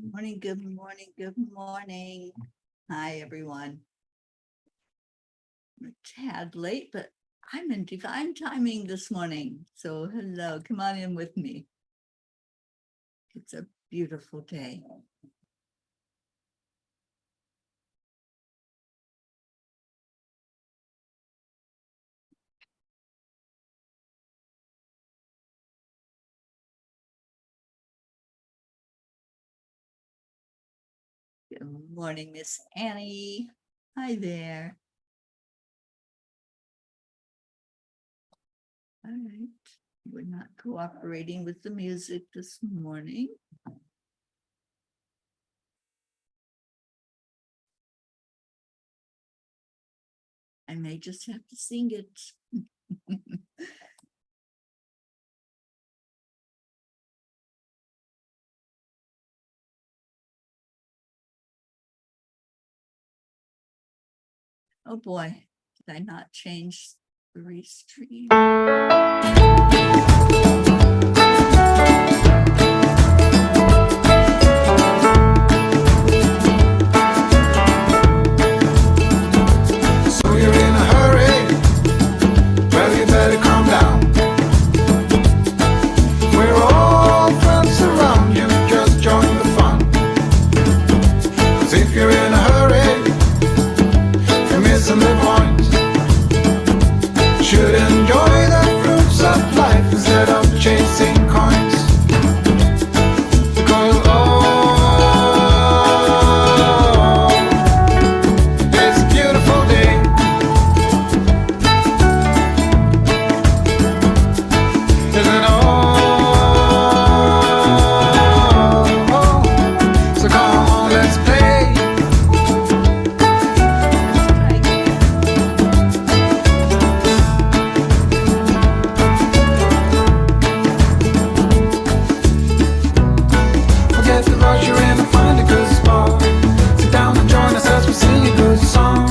Morning, good morning, good morning. Hi, everyone. I'm a tad late, but I'm in divine timing this morning. So hello, come on in with me. It's a beautiful day. Good morning, Miss Annie. Hi there. All right. We're not cooperating with the music this morning. I may just have to sing it. Oh boy, did I not change the restream? So you're in a hurry? Well, you better calm down. We're all friends around you, just join the fun. 'Cause if you're in a hurry, you're missing the point. You should enjoy the fruits of life instead of chasing coins. Because it's a beautiful day. Isn't so come on, let's play. Forget the rush, you're in and find a good spot. Sit down and join us as we sing a good song.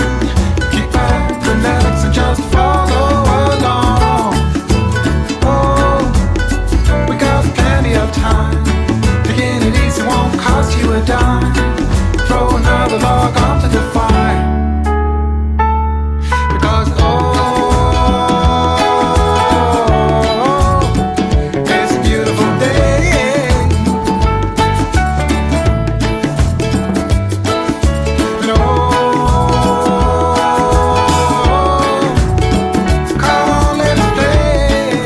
Keep back, relax, and just follow along. Oh, we got plenty of time. Taking it easy won't cost you a dime. Throw another log onto the fire. Because it's a beautiful day. And come on, let's play.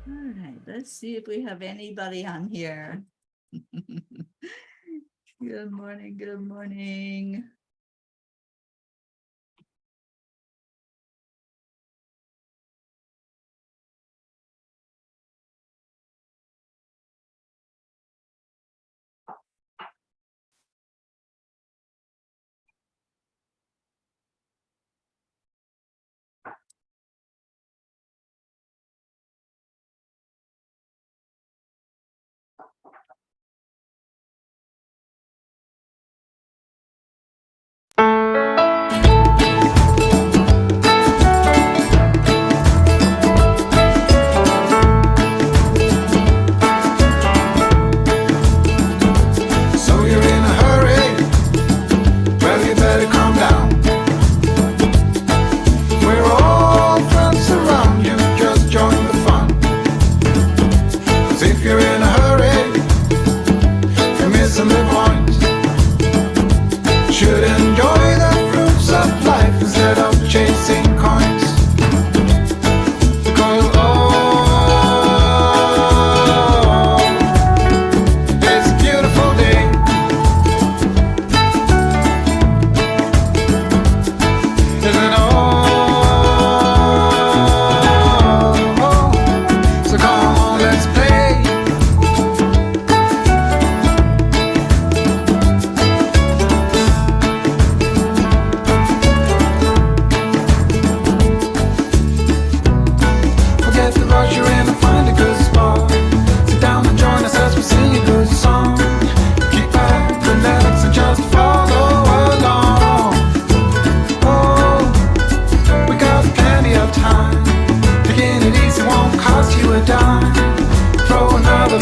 All right, let's see if we have anybody on here. Good morning, good morning.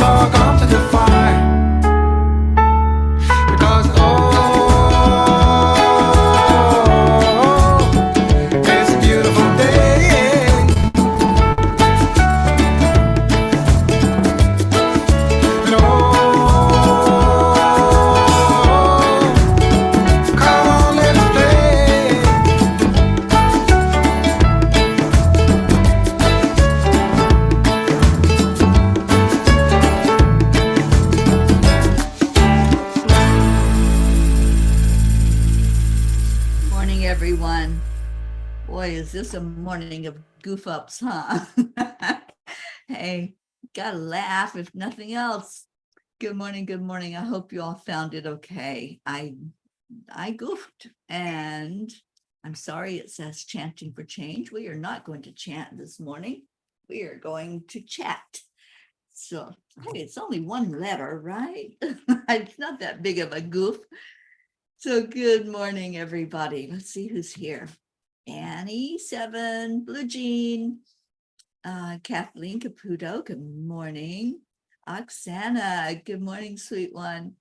log on to the fire. Because it's a beautiful day. And come on, let's play. Morning, everyone. Boy, is this a morning of goof ups, huh? Hey, gotta laugh if nothing else. Good morning, good morning. I hope you all found it okay. I goofed, and I'm sorry it says chanting for change. We are not going to chant this morning. We are going to chat. So, hey, it's only one letter, right? It's not that big of a goof. So good morning, everybody. Let's see who's here. Annie, 7, Blue Jean, Kathleen Caputo, good morning. Oksana, good morning, sweet one.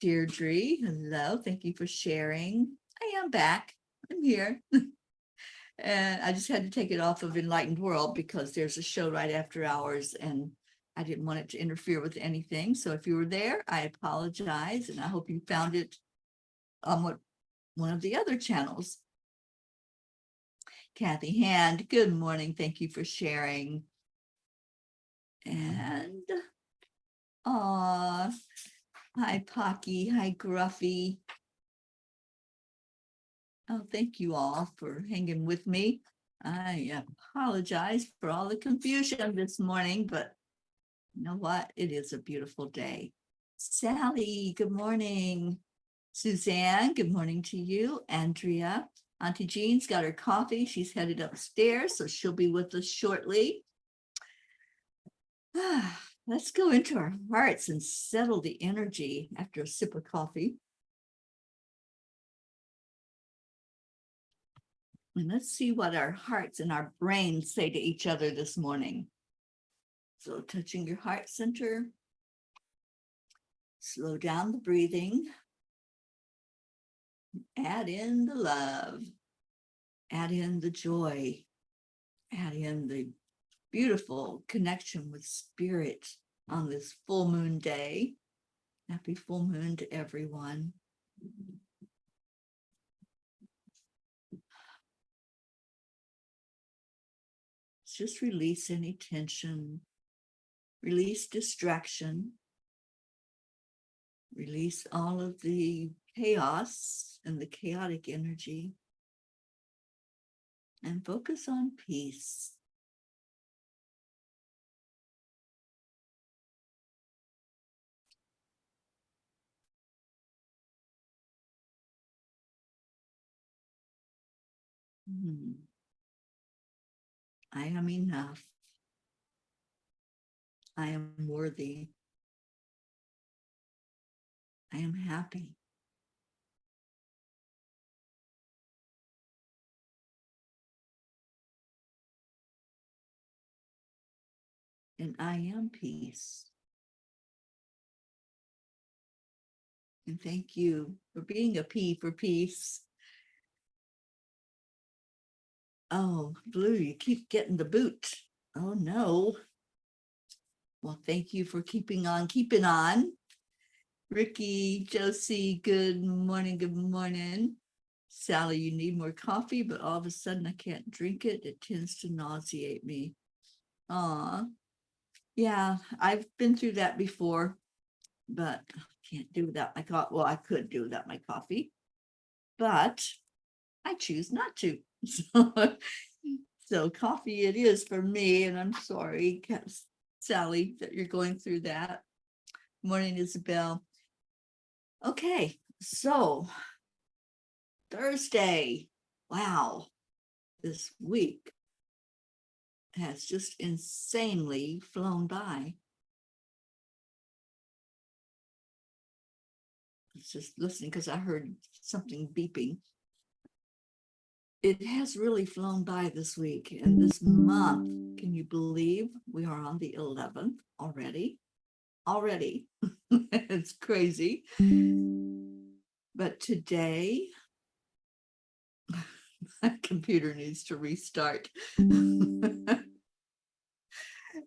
Deirdre, hello, thank you for sharing. I am back, I'm here. And I just had to take it off of Enlightened World because there's a show right after hours and I didn't want it to interfere with anything. So if you were there, I apologize and I hope you found it on one of the other channels. Kathy Hand, good morning. Thank you for sharing. And hi Pocky, hi Gruffy. Oh, thank you all for hanging with me. I apologize for all the confusion this morning, but you know what? It is a beautiful day. Sally, good morning. Suzanne, good morning to you. Andrea, Auntie Jean's got her coffee. She's headed upstairs, so she'll be with us shortly. Let's go into our hearts and settle the energy after a sip of coffee. And let's see what our hearts and our brains say to each other this morning. So touching your heart center, slow down the breathing, add in the love, add in the joy, add in the beautiful connection with spirit on this full moon day. Happy full moon to everyone. Just release any tension, release distraction, release all of the chaos and the chaotic energy, and focus on peace. I am enough. I am worthy. I am happy. And I am peace. And thank you for being a P for peace. Oh, Blue, you keep getting the boot. Oh, no. Well, thank you for keeping on, keeping on. Ricky, Josie, good morning, good morning. Sally, you need more coffee, but all of a sudden I can't drink it. It tends to nauseate me. Aw, yeah, I've been through that before, but I can't do without my coffee. Well, I could do without my coffee, but I choose not to. So coffee it is for me, and I'm sorry, Sally, that you're going through that. Morning, Isabel. Okay, so Thursday. Wow, this week has just insanely flown by. I was just listening because I heard something beeping. It has really flown by this week and this month. Can you believe we are on the 11th already? already. It's crazy. But today, my computer needs to restart.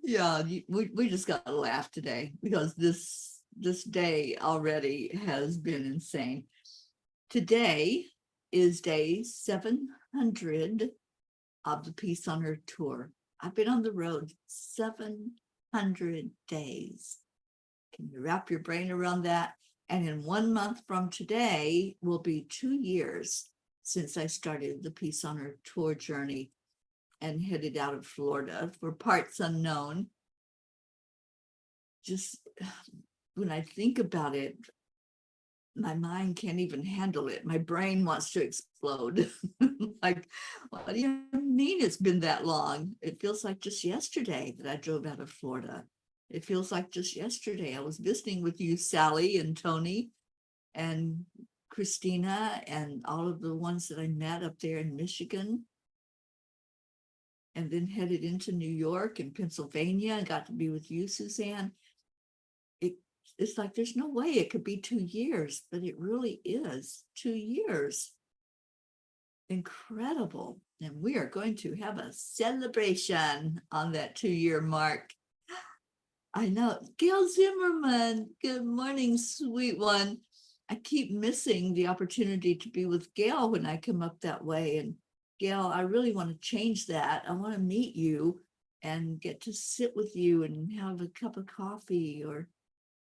Yeah, we just got to laugh today because this day already has been insane. Today is day 700 of the Peace on Earth tour. I've been on the road 700 days. Can you wrap your brain around that? And in 1 month from today will be 2 years since I started the Peace on Earth tour journey and headed out of Florida for parts unknown. Just when I think about it, my mind can't even handle it. My brain wants to explode. Like, what do you mean it's been that long? It feels like just yesterday that I drove out of Florida. It feels like just yesterday I was visiting with you, Sally and Tony and Christina and all of the ones that I met up there in Michigan, and then headed into New York and Pennsylvania and got to be with you, Suzanne. It's like there's no way it could be 2 years, but it really is 2 years. Incredible. And we are going to have a celebration on that 2-year mark. I know. Gail Zimmerman, good morning, sweet one. I keep missing the opportunity to be with Gail when I come up that way. And Gail, I really want to change that. I want to meet you and get to sit with you and have a cup of coffee or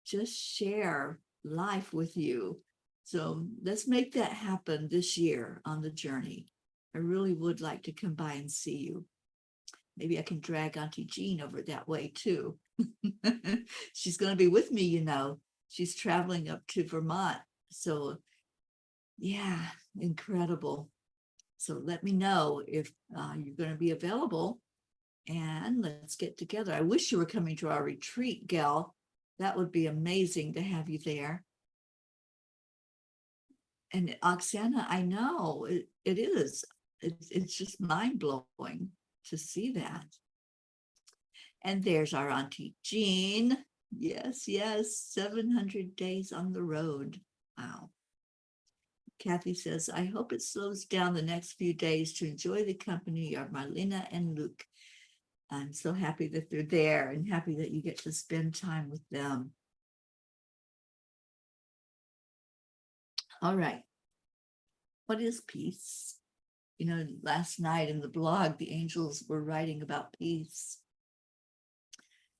just share life with you. So let's make that happen this year on the journey. I really would like to come by and see you. Maybe I can drag Auntie Jean over that way too. She's going to be with me, you know. She's traveling up to Vermont. So yeah, incredible. So let me know if you're going to be available and let's get together. I wish you were coming to our retreat, Gail. That would be amazing to have you there. And Oksana, I know it is. It's just mind-blowing to see that. And there's our Auntie Jean. Yes, 700 days on the road. Wow. Kathy says, I hope it slows down the next few days to enjoy the company of Marlena and Luke. I'm so happy that they're there and happy that you get to spend time with them. All right. What is peace? You know, last night in the blog, the angels were writing about peace.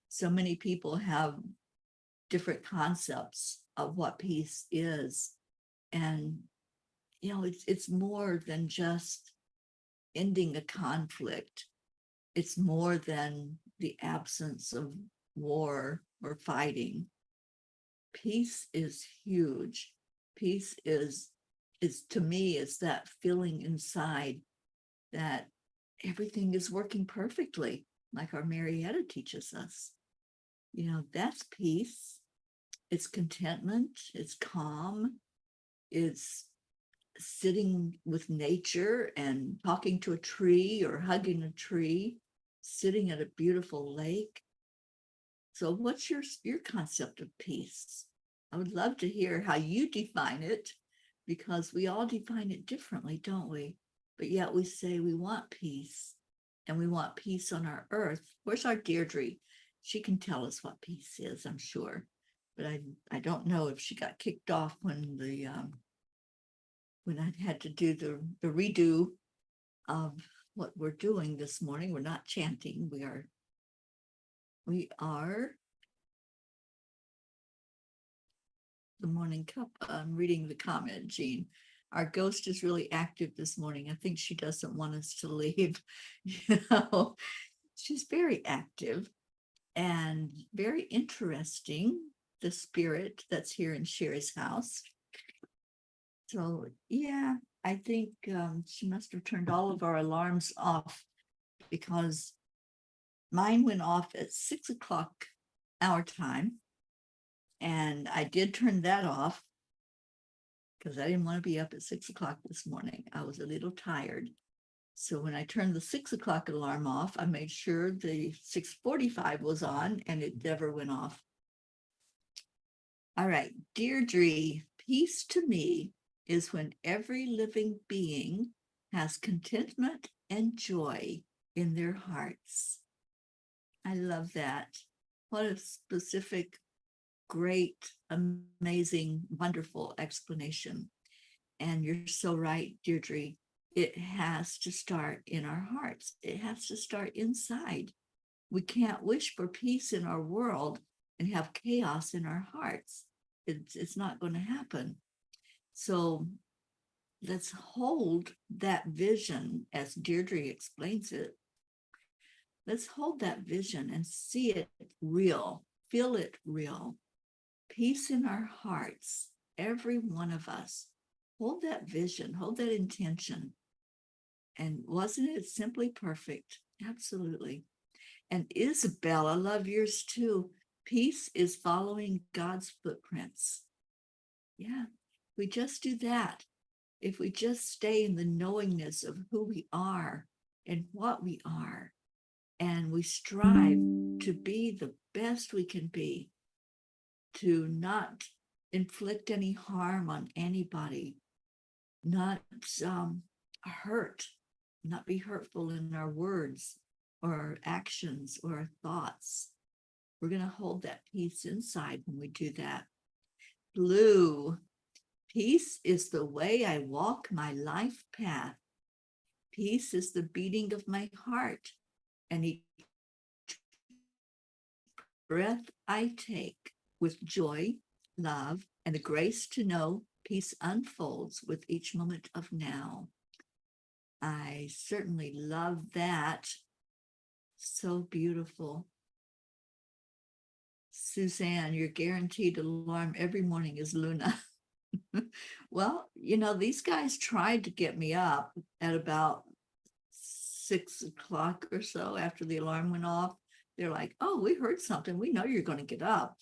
So many people have different concepts of what peace is. And, you know, it's more than just ending a conflict. It's more than the absence of war or fighting. Peace is huge. Peace is to me, is that feeling inside that everything is working perfectly, like our Marietta teaches us. You know, that's peace. It's contentment, it's calm, it's sitting with nature and talking to a tree or hugging a tree, sitting at a beautiful lake. So what's your concept of peace? I would love to hear how you define it, because we all define it differently, don't we? But yet we say we want peace, and we want peace on our earth. Where's our Deirdre? She can tell us what peace is, I'm sure. But I don't know if she got kicked off when when I had to do the redo of what we're doing this morning. We're not chanting. We are the Morning Cuppa. I'm reading the comment, Jean. Our ghost is really active this morning. I think she doesn't want us to leave. You know, she's very active and very interesting, the spirit that's here in Sherry's house. So yeah, I think she must have turned all of our alarms off, because mine went off at 6 o'clock our time. And I did turn that off because I didn't want to be up at 6 o'clock this morning. I was a little tired. So when I turned the 6 o'clock alarm off, I made sure the 6:45 was on, and it never went off. All right, Deirdre, peace to me is when every living being has contentment and joy in their hearts. I love that. What a specific, great, amazing, wonderful explanation. And you're so right, Deirdre. It has to start in our hearts. It has to start inside. We can't wish for peace in our world and have chaos in our hearts. It's not going to happen. So let's hold that vision as Deirdre explains it. Let's hold that vision and see it real, feel it real. Peace in our hearts, every one of us. Hold that vision, hold that intention. And wasn't it simply perfect? Absolutely. And Isabel, I love yours too. Peace is following God's footprints. Yeah, we just do that. If we just stay in the knowingness of who we are and what we are, and we strive to be the best we can be, to not inflict any harm on anybody, not hurt, not be hurtful in our words or our actions or our thoughts. We're going to hold that peace inside when we do that. Blue, peace is the way I walk my life path. Peace is the beating of my heart, and each breath I take with joy, love, and the grace to know peace unfolds with each moment of now. I certainly love that. So beautiful. Suzanne, your guaranteed alarm every morning is Luna. Well, these guys tried to get me up at about 6 o'clock or so after the alarm went off. They're like, oh, we heard something. We know you're going to get up.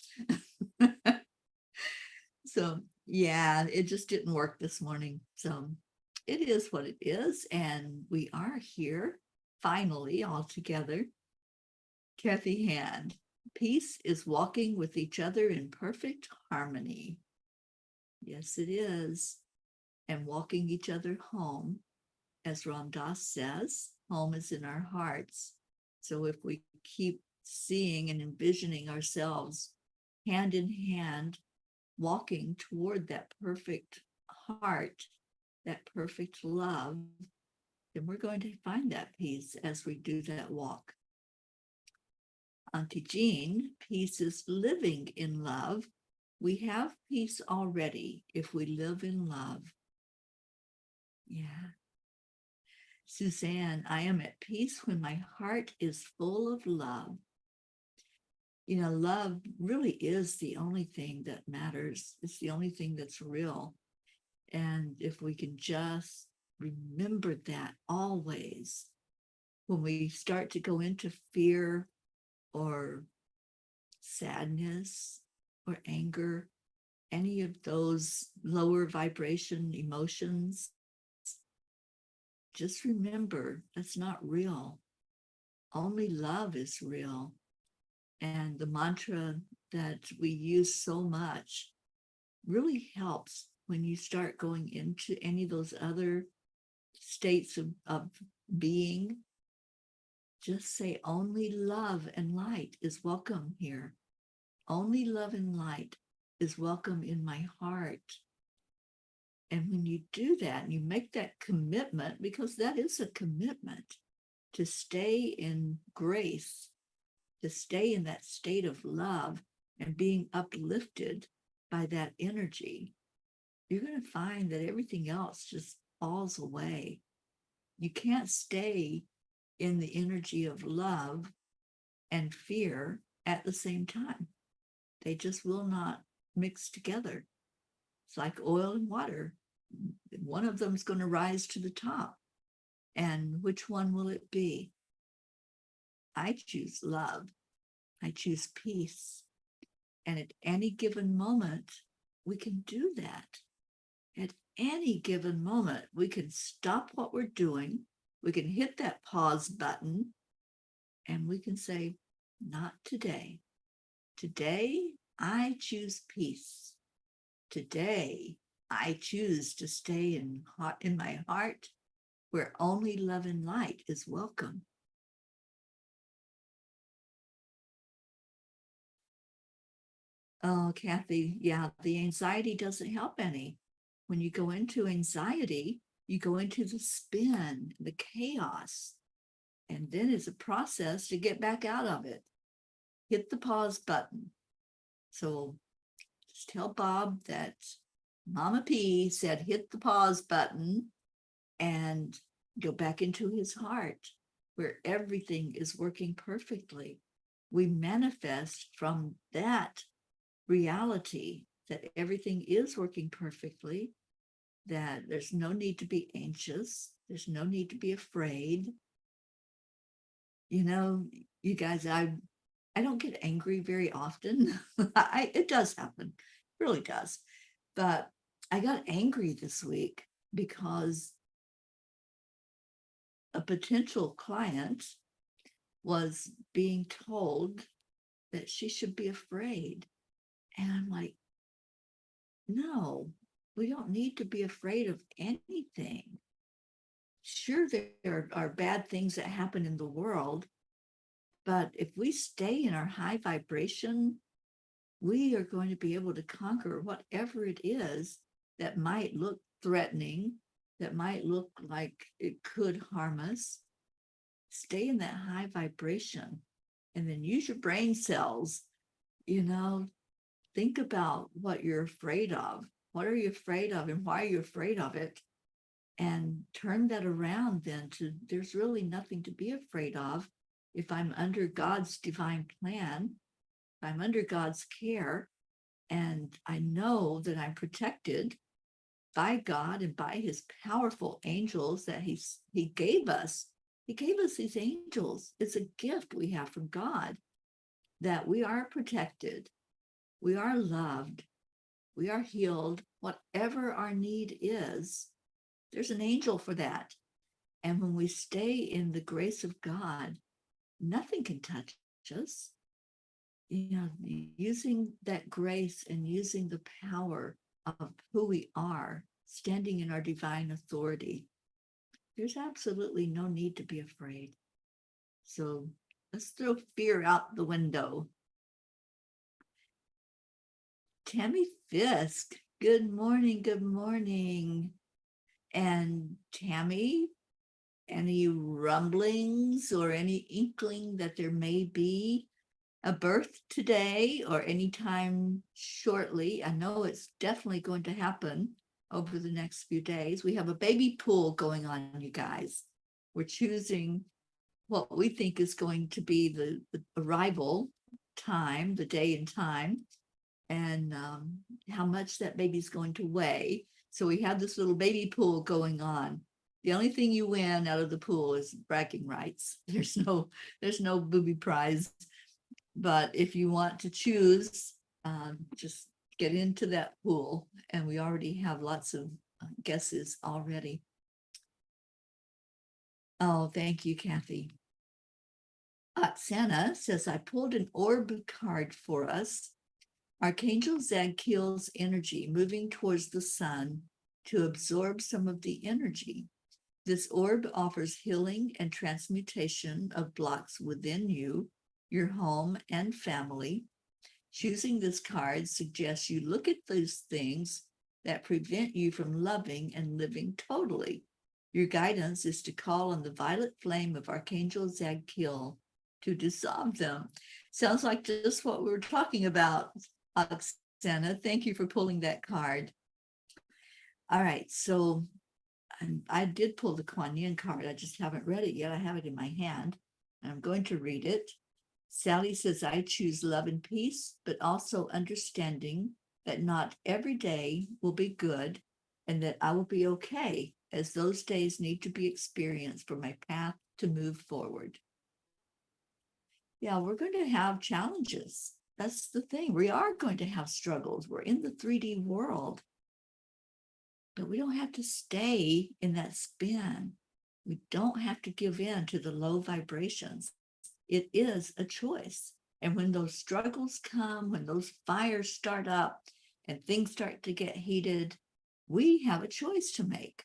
So, yeah, it just didn't work this morning. So it is what it is. And we are here finally all together. Kathy Hand, peace is walking with each other in perfect harmony. Yes, it is. And walking each other home. As Ram Dass says, home is in our hearts. So if we keep seeing and envisioning ourselves hand in hand, walking toward that perfect heart, that perfect love, then we're going to find that peace as we do that walk. Auntie Jean, peace is living in love. We have peace already if we live in love. Yeah. Suzanne, I am at peace when my heart is full of love. Love really is the only thing that matters. It's the only thing that's real. And if we can just remember that always, when we start to go into fear or sadness or anger, any of those lower vibration emotions, just remember that's not real. Only love is real. And the mantra that we use so much really helps when you start going into any of those other states of being. Just say, only love and light is welcome here. Only love and light is welcome in my heart. And when you do that and you make that commitment, because that is a commitment to stay in grace, to stay in that state of love and being uplifted by that energy, you're going to find that everything else just falls away. You can't stay in the energy of love and fear at the same time. They just will not mix together. It's like oil and water. One of them is going to rise to the top. And which one will it be? I choose love. I choose peace. And at any given moment, we can do that. At any given moment, we can stop what we're doing. We can hit that pause button and we can say, not today. Today, I choose peace. Today, I choose to stay in my heart where only love and light is welcome. Oh, Kathy, yeah, the anxiety doesn't help any. When you go into anxiety, you go into the spin, the chaos, and then it's a process to get back out of it. Hit the pause button. So just tell Bob that Mama P said hit the pause button and go back into his heart where everything is working perfectly. We manifest from that reality that everything is working perfectly, that there's no need to be anxious, there's no need to be afraid. You know, you guys, I don't get angry very often. It does happen, it really does. But I got angry this week because a potential client was being told that she should be afraid. And I'm like, no, we don't need to be afraid of anything. Sure, there are bad things that happen in the world, but if we stay in our high vibration, we are going to be able to conquer whatever it is that might look threatening, that might look like it could harm us. Stay in that high vibration and then use your brain cells. You know, think about what you're afraid of. What are you afraid of and why are you afraid of it? And turn that around then to there's really nothing to be afraid of if I'm under God's divine plan, if I'm under God's care, and I know that I'm protected by God and by his powerful angels that he gave us. He gave us these angels. It's a gift we have from God that we are protected, we are loved, we are healed. Whatever our need is, there's an angel for that. And when we stay in the grace of God, nothing can touch us. You know, using that grace and using the power of who we are, standing in our divine authority, there's absolutely no need to be afraid. So let's throw fear out the window. Tammy Fisk, good morning, good morning. And Tammy, any rumblings or any inkling that there may be a birth today or anytime shortly? I know it's definitely going to happen over the next few days. We have a baby pool going on, you guys. We're choosing what we think is going to be the arrival time, the day and time, and how much that baby's going to weigh. So we have this little baby pool going on. The only thing you win out of the pool is bragging rights. There's no booby prize. But if you want to choose, just get into that pool. And we already have lots of guesses already. Oh, thank you, Kathy. Santa says, I pulled an orb card for us. Archangel Zadkiel's energy moving towards the sun to absorb some of the energy. This orb offers healing and transmutation of blocks within you, your home and family. Choosing this card suggests you look at those things that prevent you from loving and living totally. Your guidance is to call on the violet flame of Archangel Zadkiel to dissolve them. Sounds like just what we were talking about, Oksana. Thank you for pulling that card. All right, so I did pull the Kuan Yin card. I just haven't read it yet. I have it in my hand. I'm going to read it. Sally says, I choose love and peace, but also understanding that not every day will be good and that I will be okay, as those days need to be experienced for my path to move forward. Yeah, we're going to have challenges. That's the thing. We are going to have struggles. We're in the 3D world, but we don't have to stay in that spin. We don't have to give in to the low vibrations. It is a choice. And when those struggles come, when those fires start up and things start to get heated, we have a choice to make.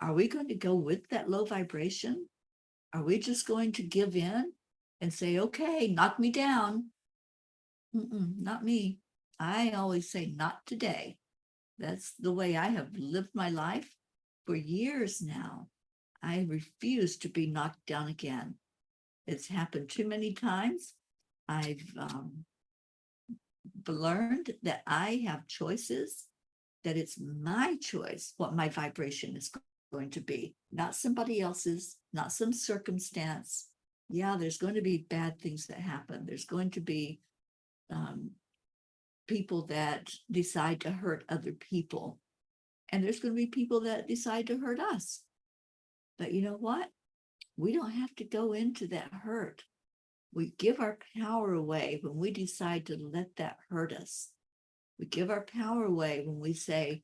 Are we going to go with that low vibration? Are we just going to give in and say, okay, knock me down? Not me. I always say, not today. That's the way I have lived my life for years now. I refuse to be knocked down again. It's happened too many times. I've learned that I have choices, that it's my choice what my vibration is going to be, not somebody else's, not some circumstance. Yeah, there's going to be bad things that happen. There's going to be people that decide to hurt other people. And there's going to be people that decide to hurt us. But you know what? We don't have to go into that hurt. We give our power away when we decide to let that hurt us. We give our power away when we say,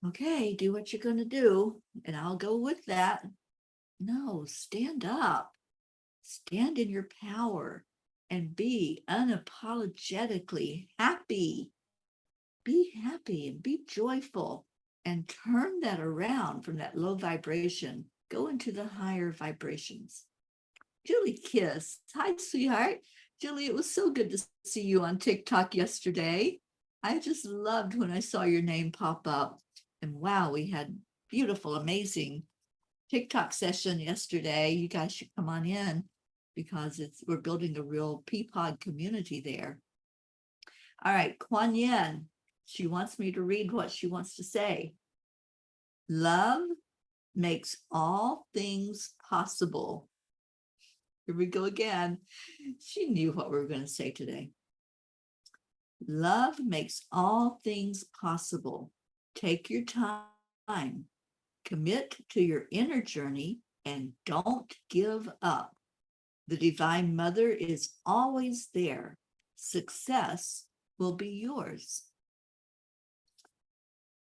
okay, do what you're going to do, and I'll go with that. No, stand up. Stand in your power and be unapologetically happy. Be happy and be joyful and turn that around from that low vibration. Go into the higher vibrations. Julie Kiss. Hi, sweetheart. Julie, it was so good to see you on TikTok yesterday. I just loved when I saw your name pop up. And wow, we had beautiful, amazing TikTok session yesterday. You guys should come on in because we're building a real peapod community there. All right, Kuan Yin. She wants me to read what she wants to say. Love makes all things possible. Here we go again. She knew what we were going to say today. Love makes all things possible. Take your time. Commit to your inner journey and don't give up. The Divine Mother is always there. Success will be yours.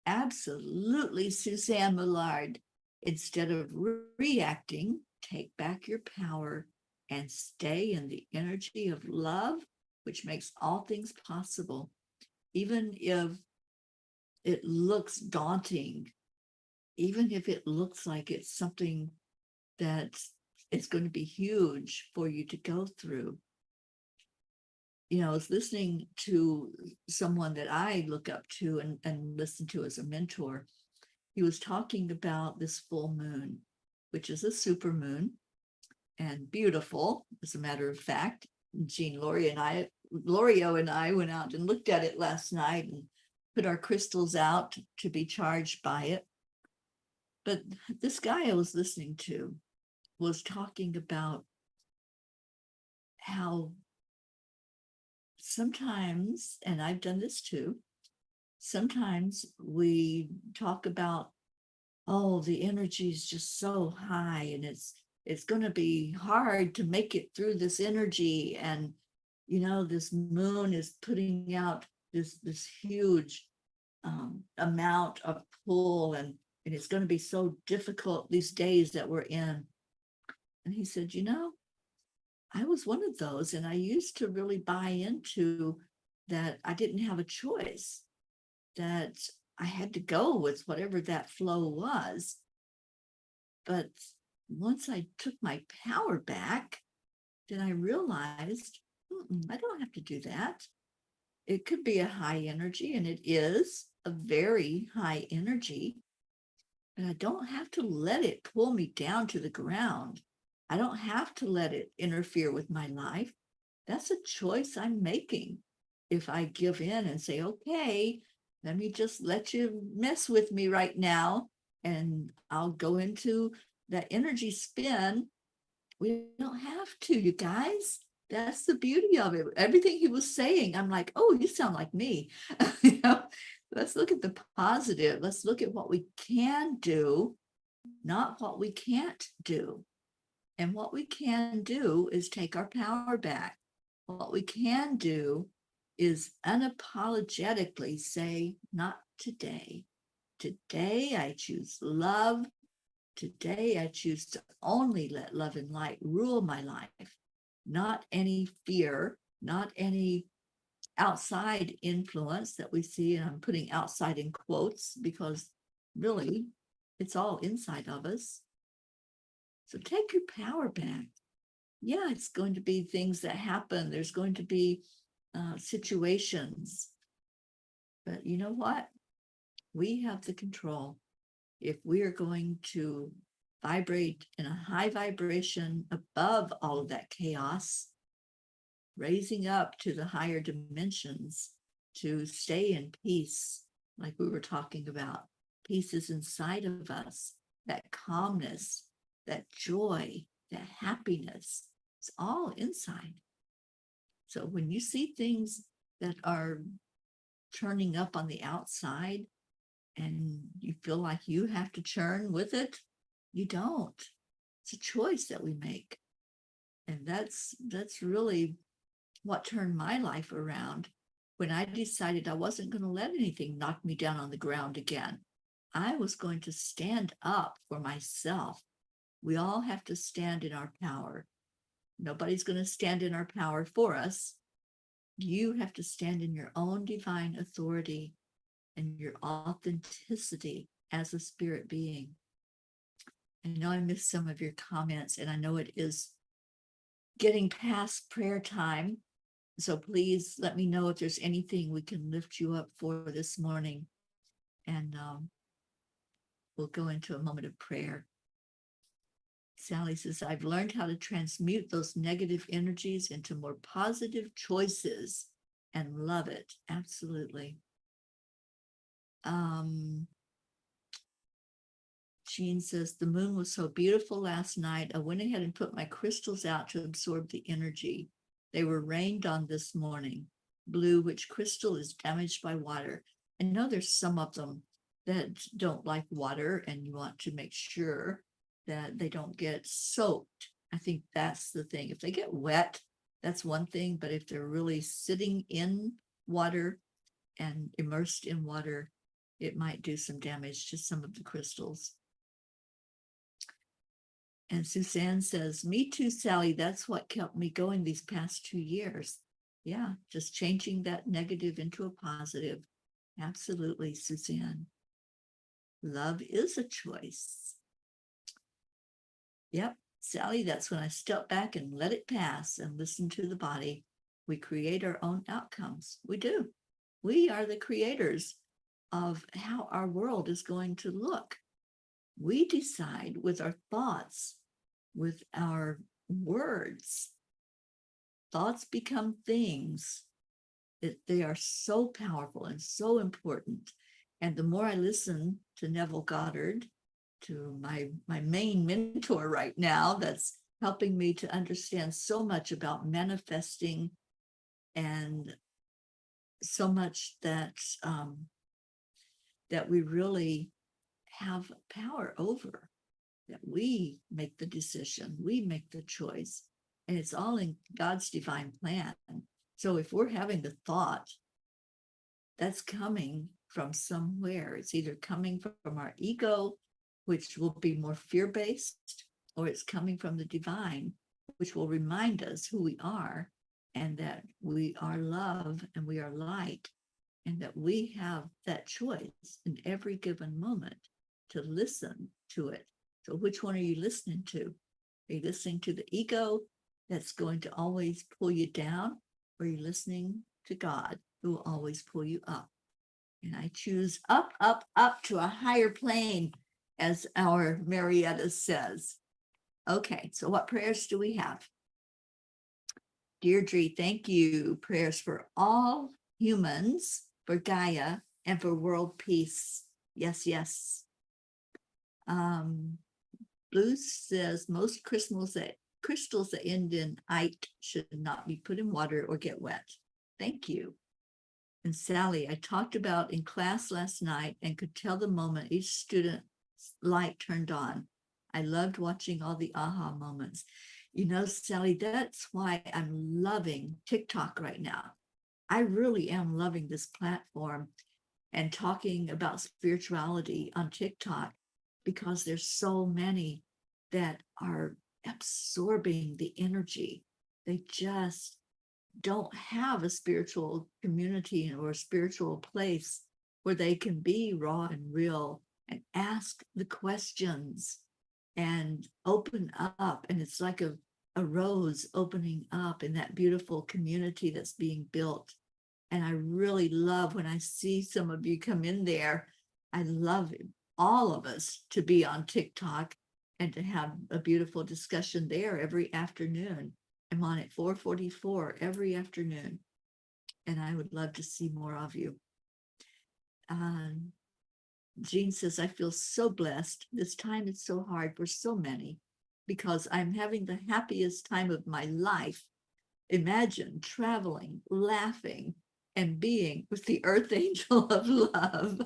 Absolutely, Suzanne Millard. Instead of reacting, take back your power and stay in the energy of love, which makes all things possible. Even if it looks daunting, even if it looks like it's something that it's going to be huge for you to go through. You know, I was listening to someone that I look up to and listen to as a mentor. He was talking about this full moon, which is a super moon and beautiful, as a matter of fact. Jean Lorio and I went out and looked at it last night and put our crystals out to be charged by it. But this guy I was listening to was talking about how sometimes, and I've done this too, sometimes we talk about, oh, the energy is just so high and it's going to be hard to make it through this energy. And, you know, this moon is putting out this huge amount of pull, and it's going to be so difficult these days that we're in. And he said, you know, I was one of those, and I used to really buy into that. I didn't have a choice, that I had to go with whatever that flow was. But once I took my power back, then I realized, I don't have to do that. It could be a high energy, and it is a very high energy, but I don't have to let it pull me down to the ground. I don't have to let it interfere with my life. That's a choice I'm making. If I give in and say, okay, let me just let you mess with me right now, and I'll go into that energy spin. We don't have to, you guys. That's the beauty of it. Everything he was saying, I'm like, oh, you sound like me. You know, let's look at the positive. Let's look at what we can do, not what we can't do. And what we can do is take our power back. What we can do is unapologetically say, not today. Today I choose love. Today I choose to only let love and light rule my life, not any fear, not any outside influence that we see. And I'm putting outside in quotes because really it's all inside of us. So take your power back. Yeah, it's going to be things that happen. There's going to be situations. But you know what? We have the control. If we are going to vibrate in a high vibration above all of that chaos, raising up to the higher dimensions to stay in peace, like we were talking about. Peace is inside of us, that calmness, that joy, that happiness. It's all inside. So when you see things that are turning up on the outside and you feel like you have to churn with it, you don't. It's a choice that we make. And that's really what turned my life around when I decided I wasn't going to let anything knock me down on the ground again. I was going to stand up for myself. We all have to stand in our power. Nobody's going to stand in our power for us. You have to stand in your own divine authority and your authenticity as a spirit being. I know I missed some of your comments, and I know it is getting past prayer time. So please let me know if there's anything we can lift you up for this morning. And we'll go into a moment of prayer. Sally says, I've learned how to transmute those negative energies into more positive choices and love it. Absolutely. Jean says, the moon was so beautiful last night. I went ahead and put my crystals out to absorb the energy. They were rained on this morning. Blue, which crystal is damaged by water. I know there's some of them that don't like water, and you want to make sure that they don't get soaked. I think that's the thing. If they get wet, that's one thing, but if they're really sitting in water and immersed in water, it might do some damage to some of the crystals. And Suzanne says, me too, Sally. That's what kept me going these past 2 years. Yeah, just changing that negative into a positive. Absolutely, Suzanne. Love is a choice. Yep, Sally, that's when I step back and let it pass and listen to the body. We create our own outcomes. We do. We are the creators of how our world is going to look. We decide with our thoughts, with our words. Thoughts become things. They are so powerful and so important. And the more I listen to Neville Goddard, to my main mentor right now, that's helping me to understand so much about manifesting and so much that that we really have power over, that we make the decision, we make the choice, and it's all in God's divine plan. So if we're having the thought, that's coming from somewhere. It's either coming from our ego, which will be more fear-based, or it's coming from the divine, which will remind us who we are and that we are love and we are light, and that we have that choice in every given moment to listen to it. So which one are you listening to? Are you listening to the ego that's going to always pull you down, or are you listening to God who will always pull you up? And I choose up, up, up to a higher plane, as our Marietta says. Okay, so what prayers do we have? Deirdre, thank you. Prayers for all humans, for Gaia, and for world peace. Yes, yes. Blue says most crystals that end in "ite" should not be put in water or get wet. Thank you. And Sally, I talked about in class last night and could tell the moment each student's light turned on. I loved watching all the aha moments. You know, Sally, that's why I'm loving TickTok right now. I really am loving this platform and talking about spirituality on TickTok, because there's so many that are absorbing the energy. They just don't have a spiritual community or a spiritual place where they can be raw and real and ask the questions and open up. And it's like a rose opening up in that beautiful community that's being built. And I really love when I see some of you come in there. I love all of us to be on TikTok and to have a beautiful discussion there every afternoon. I'm on at 4:44 every afternoon, and I would love to see more of you. Jean says, I feel so blessed. This time is so hard for so many because I'm having the happiest time of my life. Imagine traveling, laughing, and being with the Earth Angel of Love.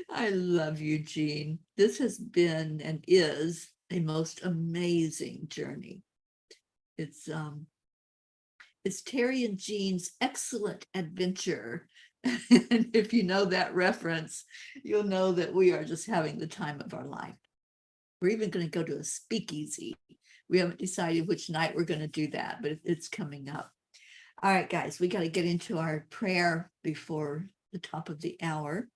I love you, Jean. This has been and is a most amazing journey. It's Teri and Jean's Excellent Adventure. And if you know that reference, you'll know that we are just having the time of our life. We're even going to go to a speakeasy. We haven't decided which night we're going to do that, but it's coming up. All right, guys, we got to get into our prayer before the top of the hour.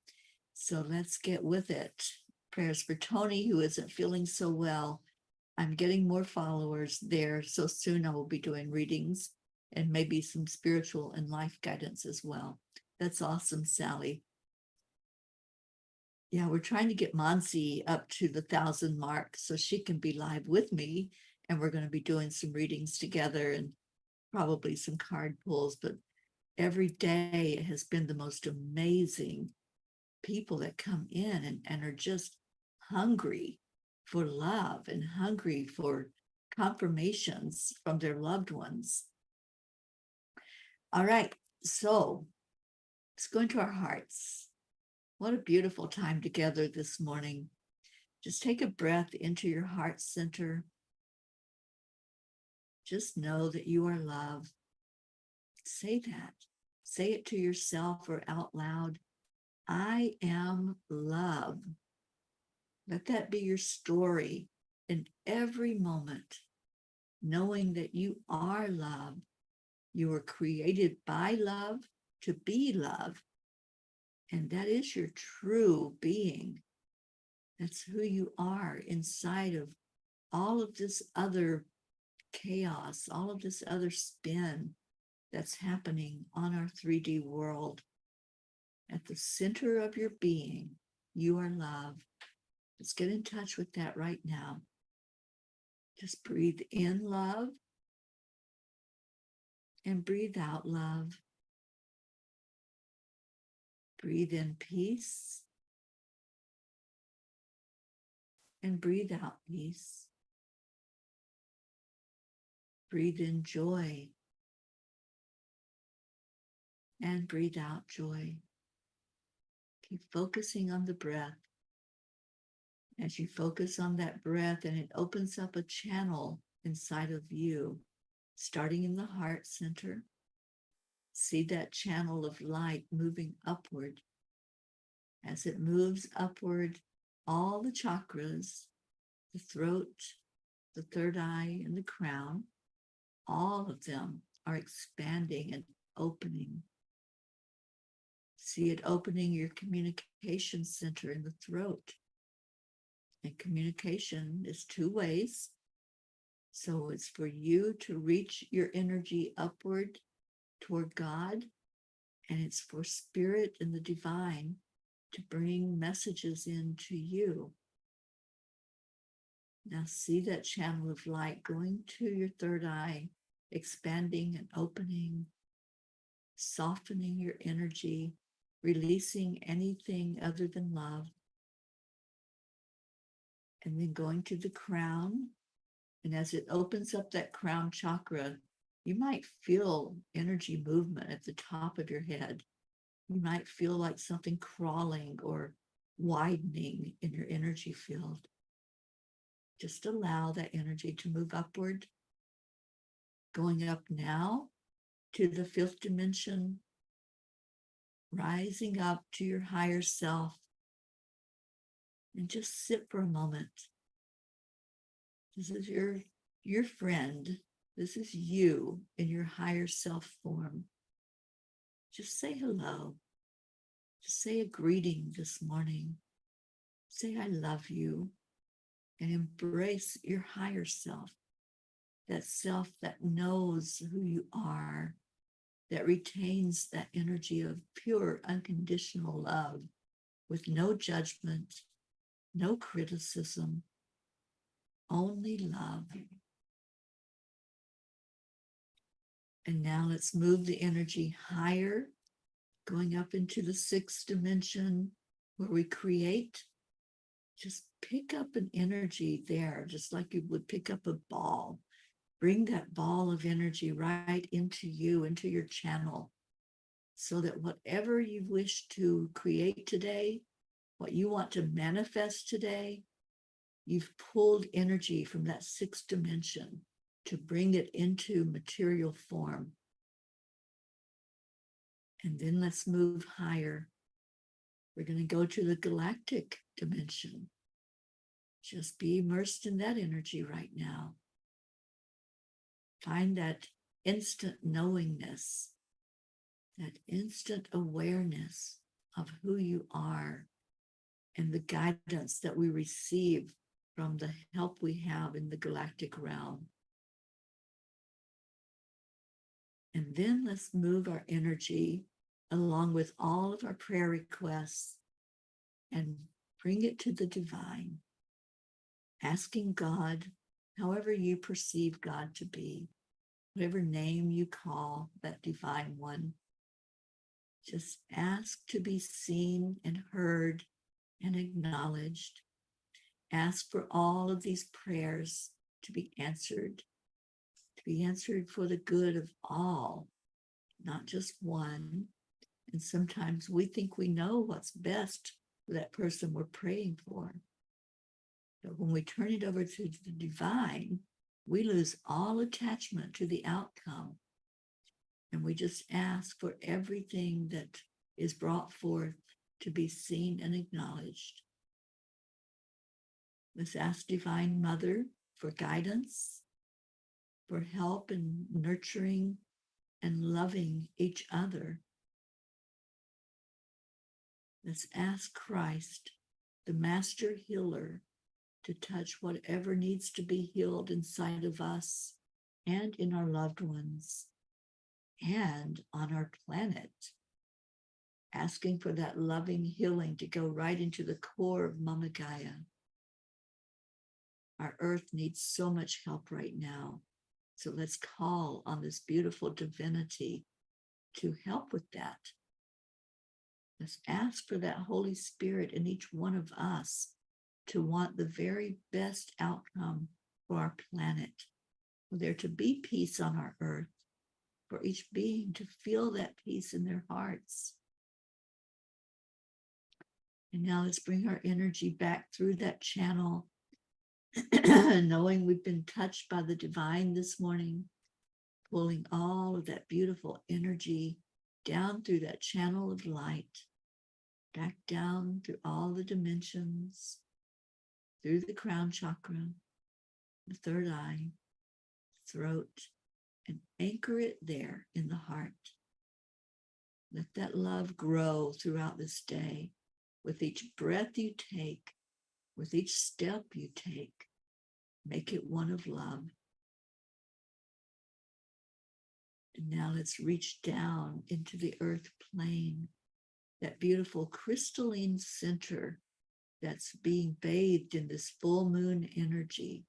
So let's get with it. Prayers for Tony, who isn't feeling so well. I'm getting more followers there, so soon I will be doing readings and maybe some spiritual and life guidance as well. That's awesome, Sally. Yeah, we're trying to get Monsi up to the 1,000 mark so she can be live with me. And we're going to be doing some readings together and probably some card pulls. But every day it has been the most amazing people that come in and are just hungry for love and hungry for confirmations from their loved ones. All right, so let's go into our hearts. What a beautiful time together this morning. Just take a breath into your heart center. Just know that you are love. Say that. Say it to yourself or out loud. I am love. Let that be your story in every moment, knowing that you are love. You were created by love to be love. And that is your true being. That's who you are inside of all of this other chaos, all of this other spin that's happening on our 3D world. At the center of your being, you are love. Let's get in touch with that right now. Just breathe in love and breathe out love. Breathe in peace and breathe out peace. Breathe in joy and breathe out joy. Keep focusing on the breath. As you focus on that breath, and it opens up a channel inside of you, starting in the heart center. See that channel of light moving upward. As it moves upward, all the chakras, the throat, the third eye, and the crown, all of them are expanding and opening. See it opening your communication center in the throat. And communication is two ways. So it's for you to reach your energy upward toward God, and it's for spirit and the divine to bring messages into you. Now see that channel of light going to your third eye, expanding and opening, softening your energy, releasing anything other than love. And then going to the crown. And as it opens up that crown chakra, you might feel energy movement at the top of your head. You might feel like something crawling or widening in your energy field. Just allow that energy to move upward. Going up now to the fifth dimension, rising up to your higher self. And just sit for a moment. This is your friend, This is you in your higher self form. Just say hello. Just say a greeting this morning. Say, I love you, and embrace your higher self, that self that knows who you are, that retains that energy of pure, unconditional love with no judgment, no criticism, only love. And now let's move the energy higher, going up into the sixth dimension where we create. Just pick up an energy there, just like you would pick up a ball. Bring that ball of energy right into you, into your channel, so that whatever you wish to create today, what you want to manifest today, you've pulled energy from that sixth dimension to bring it into material form. And then let's move higher. We're going to go to the galactic dimension. Just be immersed in that energy right now. Find that instant knowingness, that instant awareness of who you are and the guidance that we receive from the help we have in the galactic realm. And then let's move our energy along with all of our prayer requests and bring it to the divine, asking God, however you perceive God to be, whatever name you call that divine one, just ask to be seen and heard and acknowledged. Ask for all of these prayers to be answered for the good of all, not just one. And sometimes we think we know what's best for that person we're praying for. But when we turn it over to the divine, we lose all attachment to the outcome. And we just ask for everything that is brought forth to be seen and acknowledged. Let's ask Divine Mother for guidance, for help in nurturing and loving each other. Let's ask Christ, the Master Healer, to touch whatever needs to be healed inside of us and in our loved ones and on our planet. Asking for that loving healing to go right into the core of Mama Gaia. Our earth needs so much help right now. So let's call on this beautiful divinity to help with that. Let's ask for that Holy Spirit in each one of us to want the very best outcome for our planet, for there to be peace on our earth, for each being to feel that peace in their hearts. And now let's bring our energy back through that channel, knowing we've been touched by the divine this morning, pulling all of that beautiful energy down through that channel of light, back down through all the dimensions, through the crown chakra, the third eye, throat, and anchor it there in the heart. Let that love grow throughout this day. With each breath you take, with each step you take, make it one of love. And now let's reach down into the earth plane, that beautiful crystalline center that's being bathed in this full moon energy.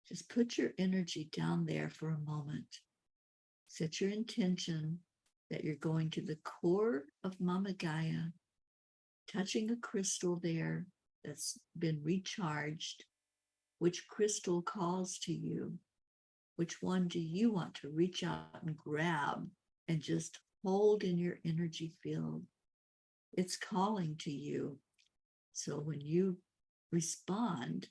Just put your energy down there for a moment. Set your intention that you're going to the core of Mama Gaia, touching a crystal there that's been recharged. Which crystal calls to you? Which one do you want to reach out and grab and just hold in your energy field? It's calling to you. So when you respond,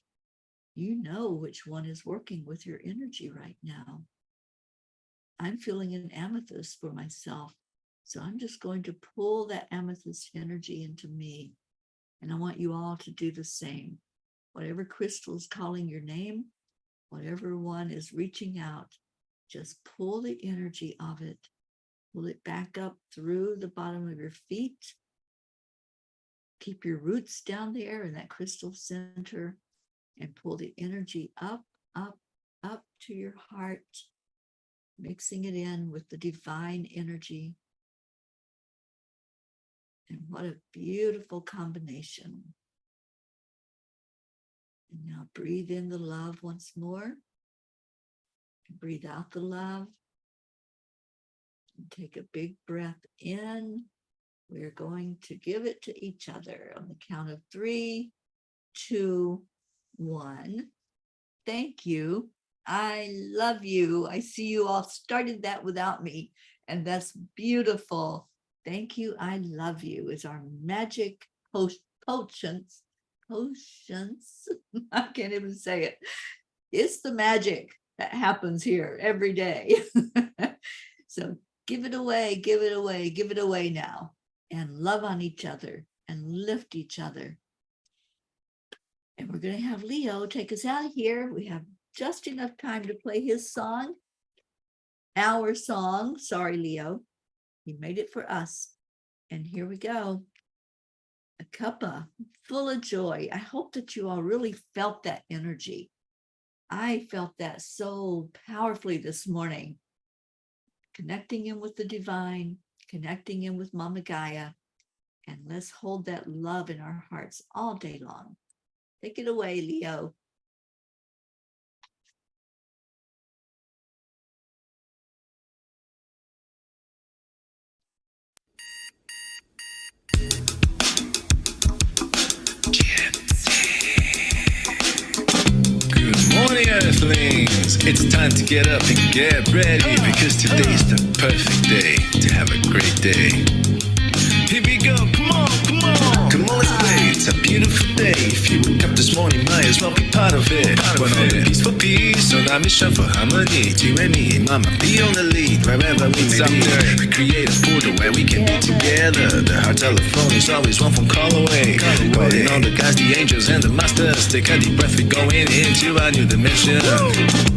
you know which one is working with your energy right now. I'm feeling an amethyst for myself. So I'm just going to pull that amethyst energy into me. And I want you all to do the same. Whatever crystal is calling your name, whatever one is reaching out, Just pull the energy of it. Pull it back up through the bottom of your feet. Keep your roots down there in that crystal center and pull the energy up, up, up to your heart, mixing it in with the divine energy. And what a beautiful combination. And now breathe in the love once more. And breathe out the love. And take a big breath in. We're going to give it to each other on the count of 3, 2, 1. Thank you. I love you. I see you all started that without me, and that's beautiful. Thank you. I love you is our magic potions. I can't even say it. It's the magic that happens here every day. So give it away, give it away, give it away now, and love on each other and lift each other. And we're going to have Leo take us out of here. We have just enough time to play his song, our song. Sorry, Leo. He made it for us. And here we go. A cuppa full of joy. I hope that you all really felt that energy. I felt that so powerfully this morning. Connecting in with the divine, connecting in with Mama Gaia. And let's hold that love in our hearts all day long. Take it away, Leo. Good morning, Earthlings. It's time to get up and get ready because today's the perfect day to have a great day. Here we go, come on, come on. Come on, let's play. It's a beautiful day. If you woke up this morning, might as well be part of it. One on the peace for peace, on our mission for harmony. You and me, mama, be on the lead wherever we may be. We create a portal where we can be together. The heart telephone is always one phone call away. Calling on the guys, the angels and the masters. Take a deep breath, we're going into a new dimension.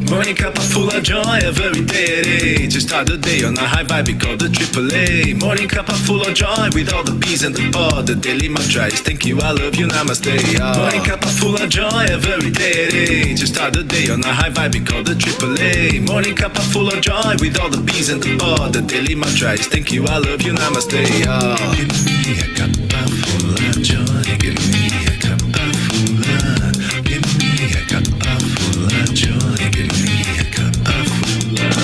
Morning Cuppa Fulla Joy, every day. To start the day on a high vibe, we call the AAA. Morning Cuppa Fulla Joy, with all the peas and the pod. The daily mantra is thank you, I love you, Namaste. Morning Cuppa Fulla Joy, every day. To start the day on a high vibe, we call the AAA. Morning Cuppa Fulla Joy, with all the peas and the pod. The daily mantra is thank you, I love you, Namaste. Give me a cuppa full of joy. Give me a cuppa full of. Give me a cuppa full of joy. Give me a cuppa full of.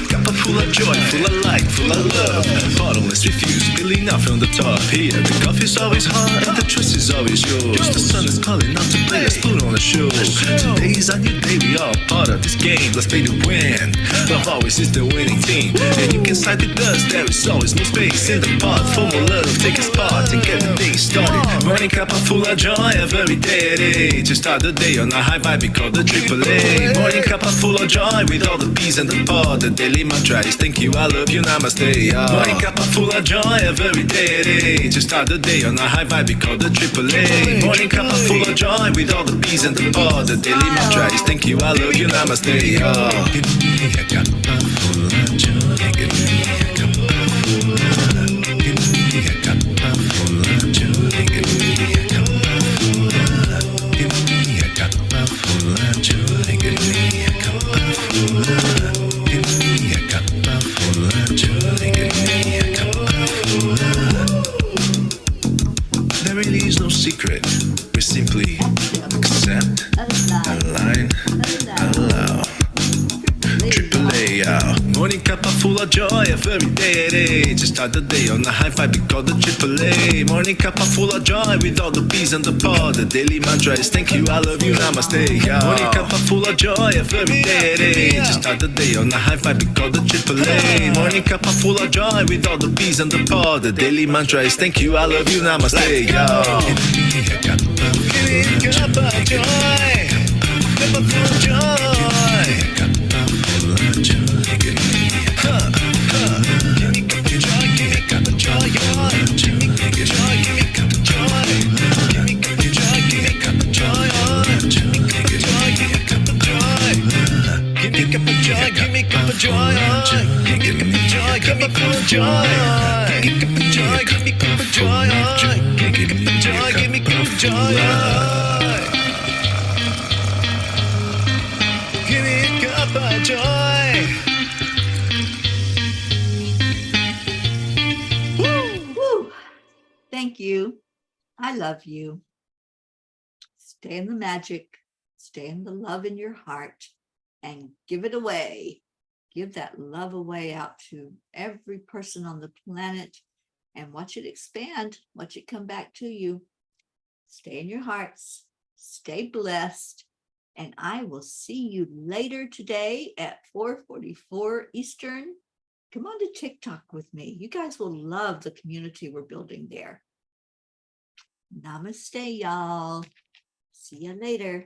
Cuppa full of joy, full of light, full of love. Bottomless refuse, spilling out from the top. Here, the coffee's always hot and the choice is always yours. The sun is calling out to play, let's put on a show. Today's a new day, we all part of this game. Let's play to win. Love always is the winning team. And you can side with us, there is always no space in the pot. For more love, take a spot and get the day started. Morning Cuppa Fulla Joy, every day. To start the day on a high vibe, we call the AAA. Morning Cuppa Fulla Joy, with all the peas and the pod. The daily mantra is thank you, I love you, Namaste. Morning Cuppa Fulla Joy, every day. To start the day on a high vibe, we call the AAA. Morning Cuppa Fulla Joy, with all the peas and the pod. The daily mantra is thank you, I love you, Namaste. Give me a cuppa full of joy. Give me a cuppa full of. Give me a cuppa full of joy. Give me a cuppa full of. Give me a cuppa full of joy. Give me a cuppa full of. Give me a cuppa full of joy. Give me a cuppa full of. There really is no secret. We simply accept, align, allow. AAA, morning Cuppa Fulla Joy, every day. To start the day on a high vibe, we call the AAA. Morning Cuppa Fulla Joy, with all the peas and the pod. The daily mantra is thank you, I love you, Namaste. Morning Cuppa Fulla Joy, every day. To start the day on a high vibe, we call the AAA. Morning Cuppa Fulla Joy, with all the peas and the pod. The daily mantra is thank you, I love you, Namaste. Give me a cuppa full of joy. Cuppa full of joy. Give me a cuppa give me cuppa joy, give me cuppa joy, give me cuppa joy, give me cuppa joy, give me cuppa joy, give me cuppa joy, Cuppa Joy, give me joy, Cuppa Fulla Joy, joy, give me Cuppa Joy, give me joy, give me Cuppa Joy, give me Cuppa Joy. Woo. Thank you. I love you. Stay in the magic, stay in the love in your heart, and give it away. Give that love away out to every person on the planet and watch it expand, watch it come back to you. Stay in your hearts, stay blessed, and I will see you later today at 4:44 Eastern. Come on to TikTok with me. You guys will love the community we're building there. Namaste, y'all. See you later.